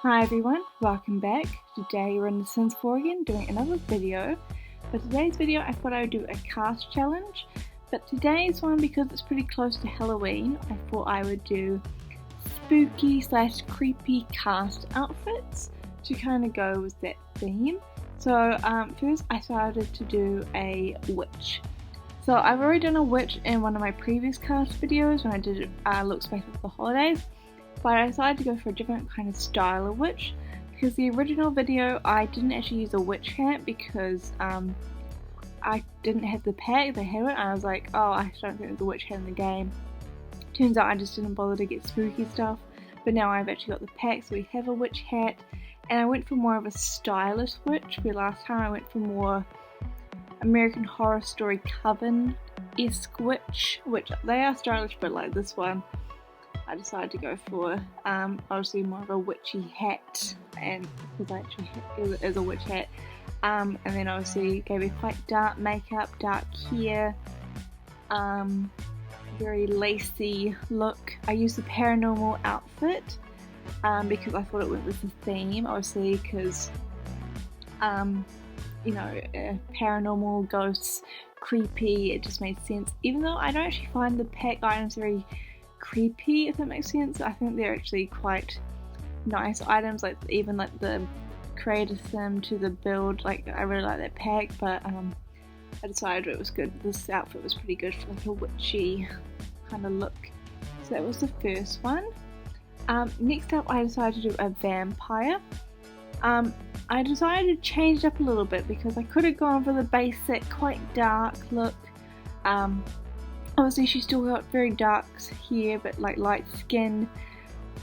Hi everyone, welcome back. Today we're in the Sims 4 again doing another video. For today's video I thought I would do a cast challenge, but today's one, because it's pretty close to Halloween, I thought I would do spooky slash creepy cast outfits to kind of go with that theme. So first I started to do a witch. So I've already done a witch in one of my previous cast videos when I did looks back at the holidays. But I decided to go for a different kind of style of witch, because the original video I didn't actually use a witch hat because I didn't have the pack, they had it, and I was like, oh, I don't think there's a witch hat in the game. Turns out I just didn't bother to get spooky stuff, but now I've actually got the pack, so we have a witch hat, and I went for more of a stylish witch, where last time I went for more American Horror Story Coven-esque witch, which they are stylish, but like this one I decided to go for obviously more of a witchy hat, and because I actually it is a witch hat, and then obviously gave me quite dark makeup, dark hair, very lacy look. I used the paranormal outfit because I thought it went with the theme, obviously, because you know, paranormal, ghosts, creepy, it just made sense, even though I don't actually find the pack items very creepy, if that makes sense. I think they're actually quite nice items, like even like the creator sim to the build, like I really like that pack, but I decided it was good. This outfit was pretty good for like a witchy kind of look. So that was the first one. Next up I decided to do a vampire. I decided to change it up a little bit because I could have gone for the basic quite dark look. Obviously she's still got very dark hair but like light skin,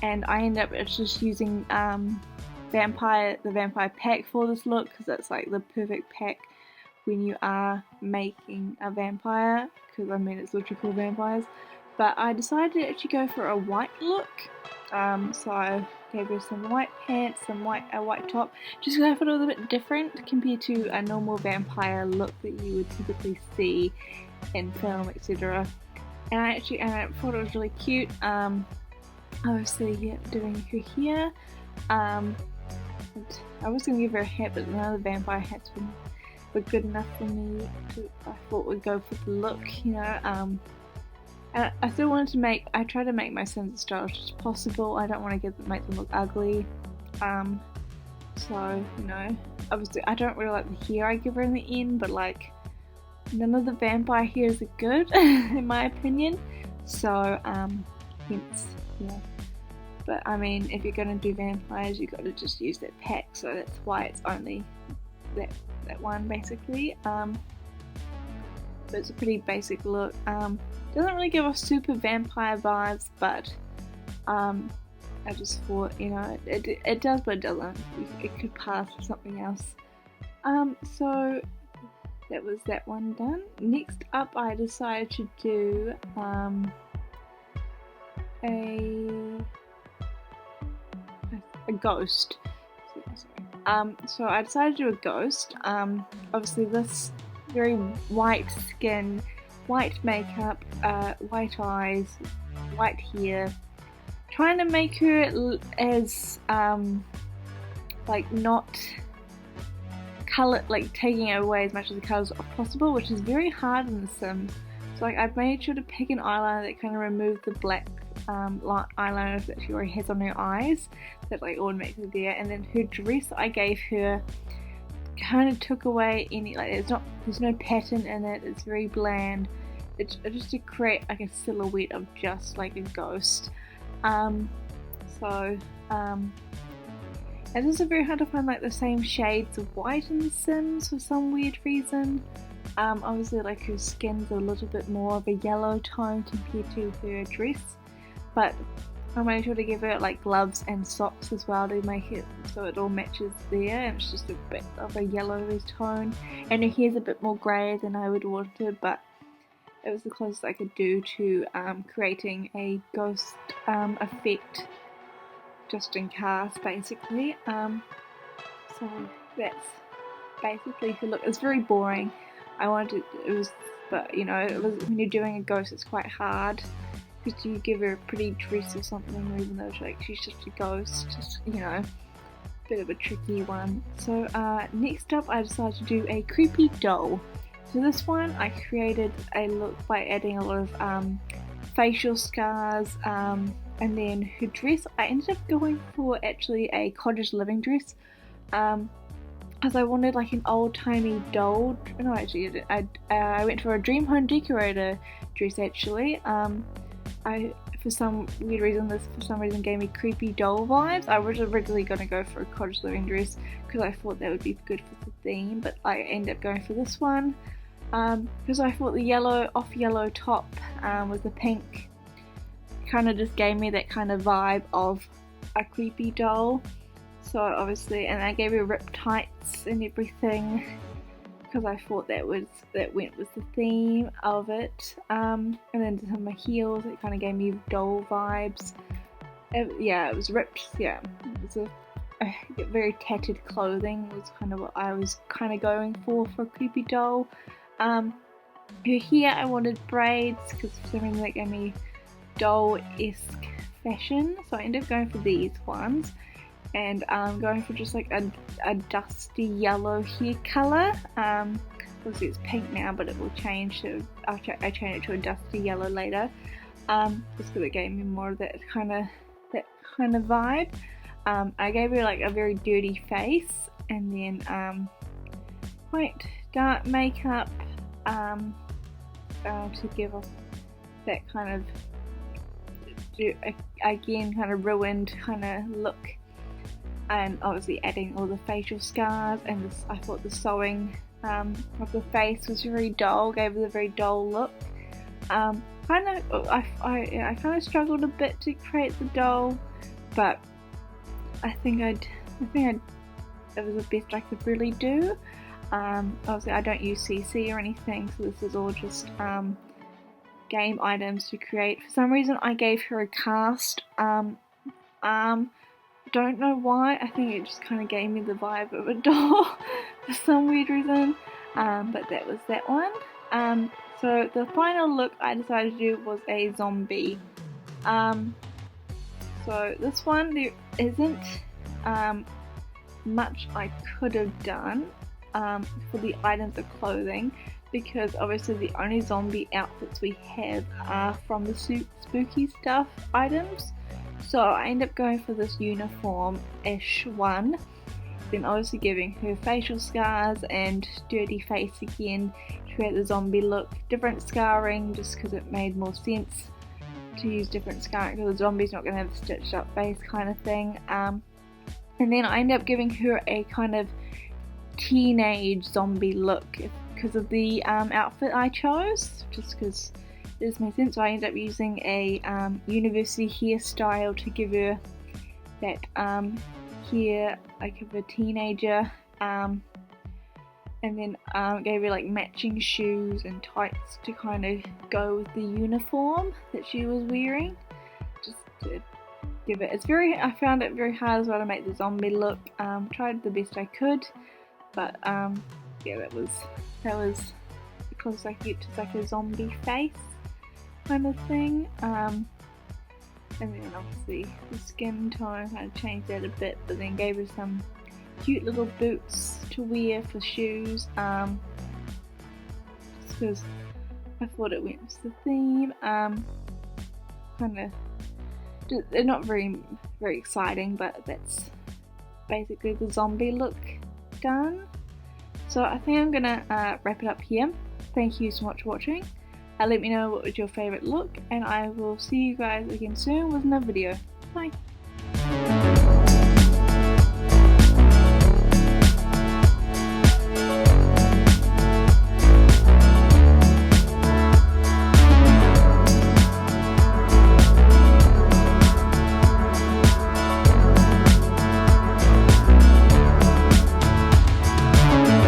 and I ended up just using the vampire pack for this look, because that's like the perfect pack when you are making a vampire, because I mean it's literally called vampires. But I decided to actually go for a white look, so I gave her some white pants, a white top, just because I thought it was a bit different compared to a normal vampire look that you would typically see in film, etc. And I thought it was really cute. Obviously, yeah, doing her hair. I was gonna give her a hat, but none of the vampire hats were good enough for me. I thought we'd go for the look, you know. And I still wanted to make. I try to make my Sims as stylish as possible. I don't want to make them look ugly. So you know, obviously, I don't really like the hair I give her in the end, but like, none of the vampire hairs are good in my opinion, so hence, yeah. But I mean, if you're gonna do vampires, you got to just use that pack, so that's why it's only that one basically. But it's a pretty basic look. Doesn't really give off super vampire vibes, but I just thought, you know, it does, but it doesn't. It could pass for something else. So that was that one done. Next up I decided to do a ghost. So I decided to do a ghost. Obviously this very white skin, white makeup, white eyes, white hair. Trying to make her as like not color, like taking away as much of the colors as possible, which is very hard in The Sims. So like I've made sure to pick an eyeliner that kind of removed the black eyeliner that she already has on her eyes, that like automatically there. And then her dress I gave her kind of took away any, like there's no pattern in it. It's very bland. It's just to create like a silhouette of just like a ghost. It's also very hard to find like the same shades of white in The Sims for some weird reason. Obviously like her skin's a little bit more of a yellow tone compared to her dress, but I made sure to give her like gloves and socks as well to make it so it all matches there, and it's just a bit of a yellowish tone, and her hair's a bit more grey than I would want it, but it was the closest I could do to creating a ghost effect just in cast basically. So that's basically her look. It's very boring. But you know, when you're doing a ghost it's quite hard Could you give her a pretty dress or something, even though she's just a ghost, just, you know. bit of a tricky one. So next up I decided to do a creepy doll. So this one I created a look by adding a lot of facial scars, and then her dress I ended up going for actually a cottage living dress, because I wanted like an old-timey doll. No, actually I went for a dream home decorator dress actually. For some weird reason, this for some reason gave me creepy doll vibes. I was originally going to go for a cottage living dress because I thought that would be good for the theme, but I ended up going for this one because I thought the off yellow top with the pink kind of just gave me that kind of vibe of a creepy doll. So obviously, and I gave her ripped tights and everything because I thought that went with the theme of it. And then some of my heels, it kind of gave me doll vibes. Yeah, it was ripped. Yeah, it was a very tattered clothing was kind of what I was kind of going for a creepy doll. Her hair I wanted braids because for some reason that gave me doll-esque fashion, so I ended up going for these ones. And I'm going for just like a dusty yellow hair colour. Obviously it's pink now, but it will change to, I change it to a dusty yellow later, just because it gave me more of that kind of vibe. I gave her like a very dirty face, and then quite dark makeup to give off that kind of again kind of ruined kind of look. And obviously adding all the facial scars, and this, I thought the sewing of the face was very dull, gave it a very dull look. I kind of struggled a bit to create the doll, but I think it was the best I could really do. Obviously I don't use CC or anything, so this is all just game items to create. For some reason I gave her a cast arm. Don't know why, I think it just kind of gave me the vibe of a doll for some weird reason, but that was that one. So the final look I decided to do was a zombie. So this one, there isn't much I could have done for the items of clothing, because obviously the only zombie outfits we have are from the spooky stuff items. So I end up going for this uniform-ish one, then obviously giving her facial scars and dirty face again to create the zombie look. Different scarring just because it made more sense to use different scarring because the zombie's not going to have a stitched up face kind of thing. And then I end up giving her a kind of teenage zombie look because of the outfit I chose, just because this makes sense. So I ended up using a university hairstyle to give her that hair like of a teenager, and then gave her like matching shoes and tights to kind of go with the uniform that she was wearing, just to give it. I found it very hard as well to make the zombie look. Tried the best I could, but yeah, that was the closest I could get to like a zombie face kind of thing. And then obviously the skin tone kind of changed that a bit, but then gave her some cute little boots to wear for shoes, just because I thought it went with the theme. Kind of, they're not very exciting, but that's basically the zombie look done. So I think I'm gonna wrap it up here. Thank you so much for watching. Let me know what was your favourite look, and I will see you guys again soon with another video. Bye!